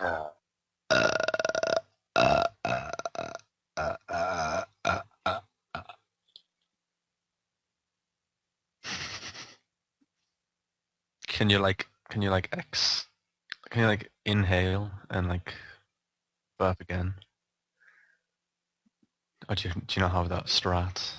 Uh, uh, uh, uh, uh, uh, uh, uh. Can you like inhale and like burp again? Or do you not have that strat?